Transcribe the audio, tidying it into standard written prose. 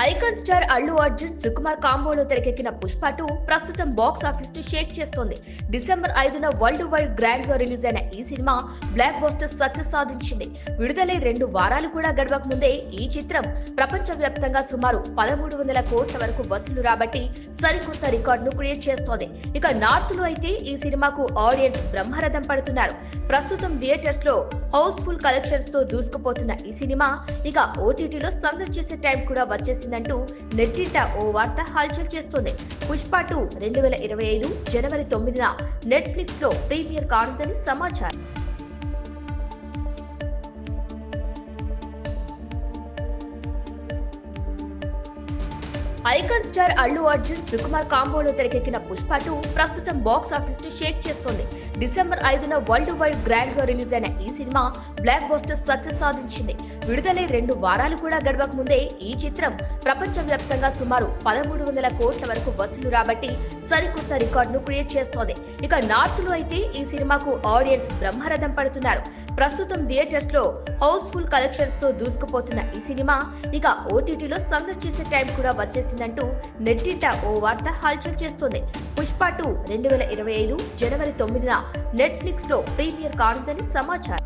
Icon star Allu Arjun Sukumar కాంబోలో తెరకెక్కిన పుష్ప 2 ప్రస్తుతం box office ను షేక్ చేస్తోంది. డిసెంబర్ 5న వరల్డ్ వైడ్ గ్రాండ్ గా రిలీజ్ అయిన ఈ సినిమా బ్లాక్ బస్టర్ సక్సెస్ సాధించింది. విడుదలై 2 వారాలు కూడా గడవక ముందే ఈ చిత్రం ప్రపంచవ్యాప్తంగా సుమారు 1300 కోట్ల వరకు వసూలు రాబట్టి సరికొత్త రికార్డును క్రియేట్ చేస్తోంది. ఇక నార్త్ లో అయితే ఈ సినిమాకు ఆడియన్స్ బ్రహ్మరథం పడుతున్నారు. ప్రస్తుతం థియేటర్స్ లో హౌస్ఫుల్ కలెక్షన్స్ తో దూసుకుపోతున్న ఈ సినిమా ఇక ఓటీటీలో సందడి చేసే టైం కూడా వచ్చేసిందంటూ నెట్టింట ఓ వార్త హల్చల్ చేస్తోంది. పుష్ప 2 2025 జనవరి 9న నెట్ఫ్లిక్స్ లో ప్రీమియర్ కానుందని సమాచారం. ఐకాన్ స్టార్ అల్లు అర్జున్ సుకుమార్ కాంబోలో తెరకెక్కిన పుష్ప 2 ప్రస్తుతం బాక్స్ ఆఫీస్ ను షేక్ చేస్తోంది. డిసెంబర్ 5న వరల్డ్ వైడ్ గ్రాండ్ గా రిలీజ్ అయిన ఈ సినిమా బ్లాక్ బస్టర్ సక్సెస్ సాధించింది. విడుదలై 2 వారాలు కూడా గడవక ముందే ఈ చిత్రం ప్రపంచవ్యాప్తంగా సుమారు 1300 కోట్ల వరకు వసూలు రాబట్టి సరికొత్త రికార్డును క్రియేట్ చేస్తోంది. ఇక నార్త్ లో అయితే ఈ సినిమాకు ఆడియన్స్ బ్రహ్మరథం పడుతున్నారు. ప్రస్తుతం థియేటర్స్ లో హౌస్ఫుల్ కలెక్షన్స్ తో దూసుకుపోతున్న ఈ సినిమా ఇక ఓటీటీలో సందడి చేసే టైం కూడా వచ్చేసిందంటూ నెట్టింట ఓ వార్త హల్చల్ చేస్తోంది. పుష్ప 2 2025 జనవరి 9న నెట్ఫ్లిక్స్ లో ప్రీమియర్ కానుందని సమాచారం.